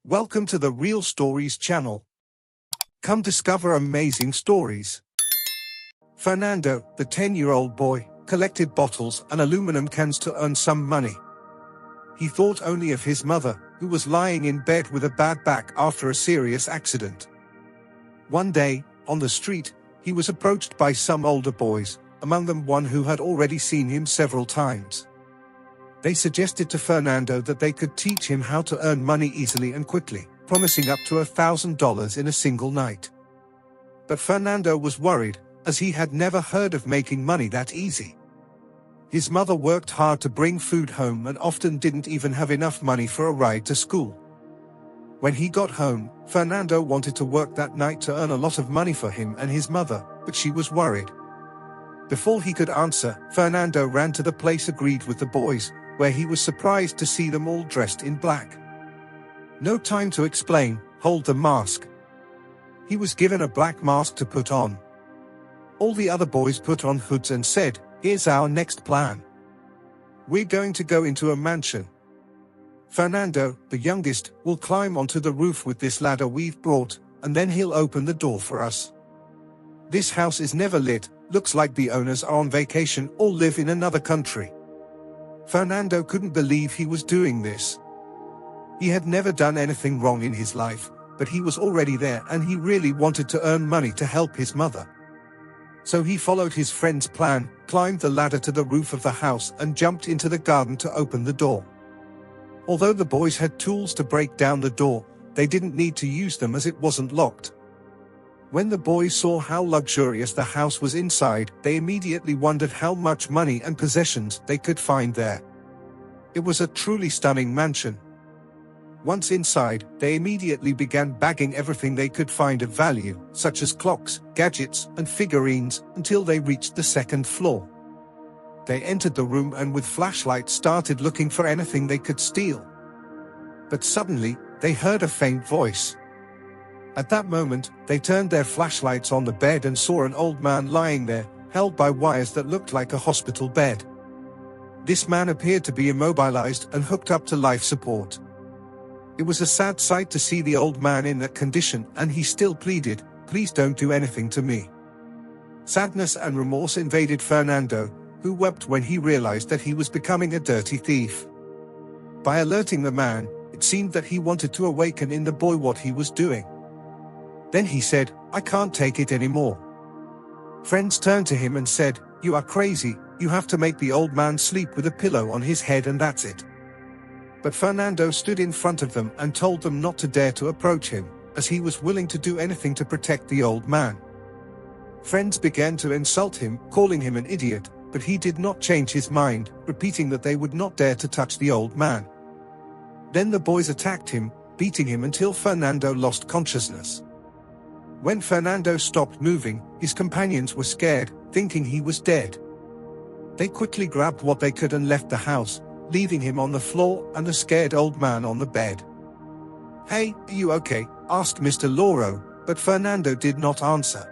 Welcome to the Real Stories channel. Come discover amazing stories. Fernando, the 10-year-old boy, collected bottles and aluminum cans to earn some money. He thought only of his mother, who was lying in bed with a bad back after a serious accident. One day, on the street, he was approached by some older boys, among them one who had already seen him several times. They suggested to Fernando that they could teach him how to earn money easily and quickly, promising up to $1,000 in a single night. But Fernando was worried, as he had never heard of making money that easy. His mother worked hard to bring food home and often didn't even have enough money for a ride to school. When he got home, Fernando wanted to work that night to earn a lot of money for him and his mother, but she was worried. Before he could answer, Fernando ran to the place agreed with the boys, where he was surprised to see them all dressed in black. No time to explain, hold the mask. He was given a black mask to put on. All the other boys put on hoods and said, "Here's our next plan. We're going to go into a mansion. Fernando, the youngest, will climb onto the roof with this ladder we've brought, and then he'll open the door for us. This house is never lit, looks like the owners are on vacation or live in another country." Fernando couldn't believe he was doing this. He had never done anything wrong in his life, but he was already there and he really wanted to earn money to help his mother. So he followed his friend's plan, climbed the ladder to the roof of the house and jumped into the garden to open the door. Although the boys had tools to break down the door, they didn't need to use them as it wasn't locked. When the boys saw how luxurious the house was inside, they immediately wondered how much money and possessions they could find there. It was a truly stunning mansion. Once inside, they immediately began bagging everything they could find of value, such as clocks, gadgets, and figurines, until they reached the second floor. They entered the room and with flashlights started looking for anything they could steal. But suddenly, they heard a faint voice. At that moment, they turned their flashlights on the bed and saw an old man lying there, held by wires that looked like a hospital bed. This man appeared to be immobilized and hooked up to life support. It was a sad sight to see the old man in that condition, and he still pleaded, "Please don't do anything to me." Sadness and remorse invaded Fernando, who wept when he realized that he was becoming a dirty thief. By alerting the man, it seemed that he wanted to awaken in the boy what he was doing. Then he said, "I can't take it anymore." Friends turned to him and said, "You are crazy, you have to make the old man sleep with a pillow on his head and that's it." But Fernando stood in front of them and told them not to dare to approach him, as he was willing to do anything to protect the old man. Friends began to insult him, calling him an idiot, but he did not change his mind, repeating that they would not dare to touch the old man. Then the boys attacked him, beating him until Fernando lost consciousness. When Fernando stopped moving, his companions were scared, thinking he was dead. They quickly grabbed what they could and left the house, leaving him on the floor and the scared old man on the bed. "Hey, are you okay?" asked Mr. Lauro, but Fernando did not answer.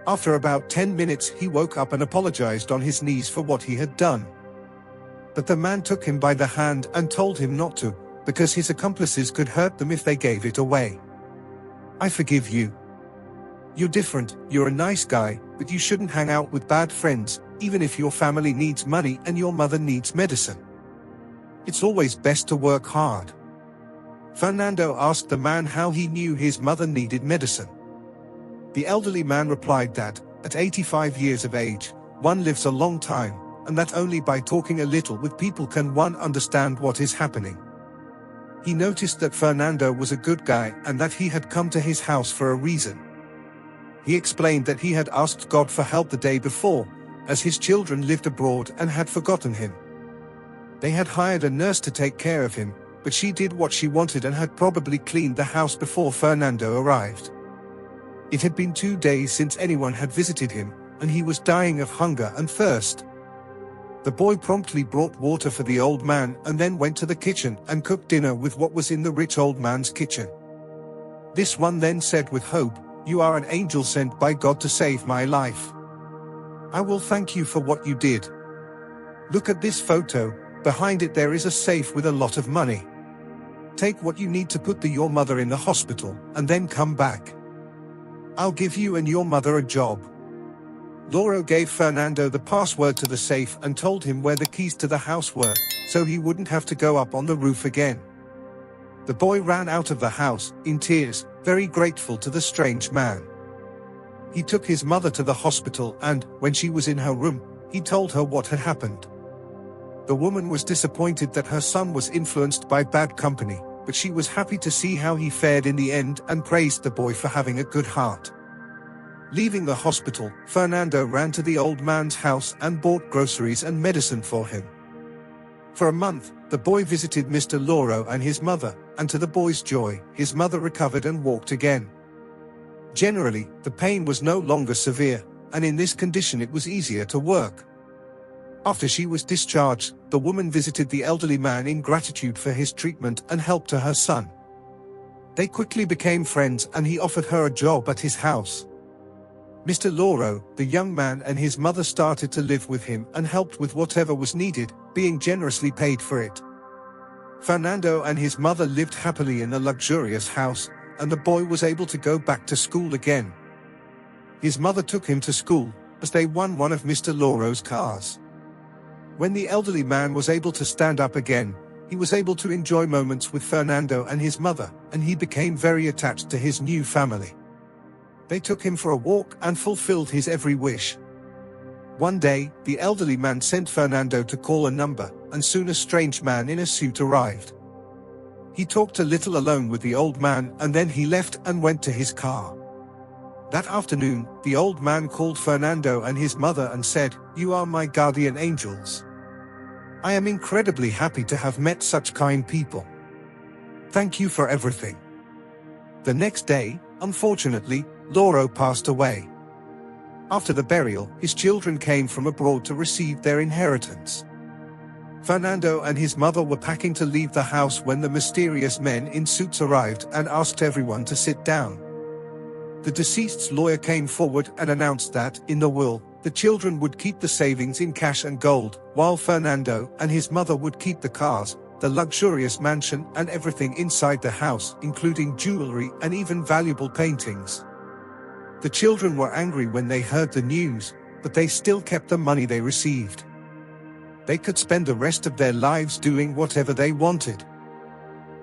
After about 10 minutes he woke up and apologized on his knees for what he had done. But the man took him by the hand and told him not to, because his accomplices could hurt them if they gave it away. "I forgive you. You're different, you're a nice guy, but you shouldn't hang out with bad friends, even if your family needs money and your mother needs medicine. It's always best to work hard." Fernando asked the man how he knew his mother needed medicine. The elderly man replied that, at 85 years of age, one lives a long time, and that only by talking a little with people can one understand what is happening. He noticed that Fernando was a good guy and that he had come to his house for a reason. He explained that he had asked God for help the day before, as his children lived abroad and had forgotten him. They had hired a nurse to take care of him, but she did what she wanted and had probably cleaned the house before Fernando arrived. It had been 2 days since anyone had visited him, and he was dying of hunger and thirst. The boy promptly brought water for the old man and then went to the kitchen and cooked dinner with what was in the rich old man's kitchen. This one then said with hope, "You are an angel sent by God to save my life. I will thank you for what you did. Look at this photo, behind it there is a safe with a lot of money. Take what you need to put your mother in the hospital, and then come back. I'll give you and your mother a job. Lauro gave Fernando the password to the safe and told him where the keys to the house were, so he wouldn't have to go up on the roof again. The boy ran out of the house, in tears, very grateful to the strange man. He took his mother to the hospital and, when she was in her room, he told her what had happened. The woman was disappointed that her son was influenced by bad company, but she was happy to see how he fared in the end and praised the boy for having a good heart. Leaving the hospital, Fernando ran to the old man's house and bought groceries and medicine for him. For a month, the boy visited Mr. Lauro and his mother, and to the boy's joy, his mother recovered and walked again. Generally, the pain was no longer severe, and in this condition it was easier to work. After she was discharged, the woman visited the elderly man in gratitude for his treatment and help to her son. They quickly became friends and he offered her a job at his house. Mr. Lauro, the young man, and his mother started to live with him and helped with whatever was needed, being generously paid for it. Fernando and his mother lived happily in a luxurious house, and the boy was able to go back to school again. His mother took him to school, as they won one of Mr. Lauro's cars. When the elderly man was able to stand up again, he was able to enjoy moments with Fernando and his mother, and he became very attached to his new family. They took him for a walk and fulfilled his every wish. One day, the elderly man sent Fernando to call a number, and soon a strange man in a suit arrived. He talked a little alone with the old man and then he left and went to his car. That afternoon, the old man called Fernando and his mother and said, "You are my guardian angels. I am incredibly happy to have met such kind people. Thank you for everything." The next day, unfortunately, Lauro passed away. After the burial, his children came from abroad to receive their inheritance. Fernando and his mother were packing to leave the house when the mysterious men in suits arrived and asked everyone to sit down. The deceased's lawyer came forward and announced that, in the will, the children would keep the savings in cash and gold, while Fernando and his mother would keep the cars, the luxurious mansion, and everything inside the house, including jewelry and even valuable paintings. The children were angry when they heard the news, but they still kept the money they received. They could spend the rest of their lives doing whatever they wanted.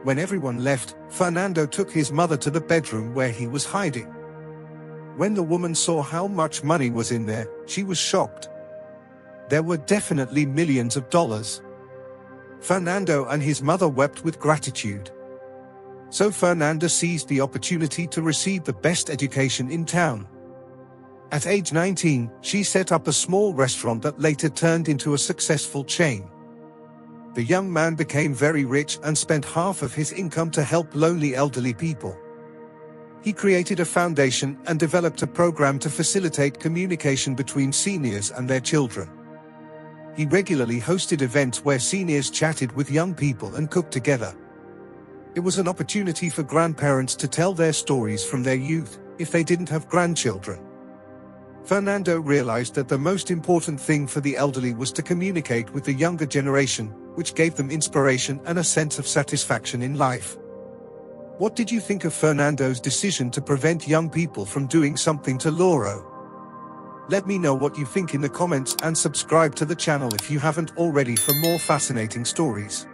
When everyone left, Fernando took his mother to the bedroom where he was hiding. When the woman saw how much money was in there, she was shocked. There were definitely millions of dollars. Fernando and his mother wept with gratitude. So Fernando seized the opportunity to receive the best education in town. At age 19, she set up a small restaurant that later turned into a successful chain. The young man became very rich and spent half of his income to help lonely elderly people. He created a foundation and developed a program to facilitate communication between seniors and their children. He regularly hosted events where seniors chatted with young people and cooked together. It was an opportunity for grandparents to tell their stories from their youth, if they didn't have grandchildren. Fernando realized that the most important thing for the elderly was to communicate with the younger generation, which gave them inspiration and a sense of satisfaction in life. What did you think of Fernando's decision to prevent young people from doing something to Lauro? Let me know what you think in the comments and subscribe to the channel if you haven't already for more fascinating stories.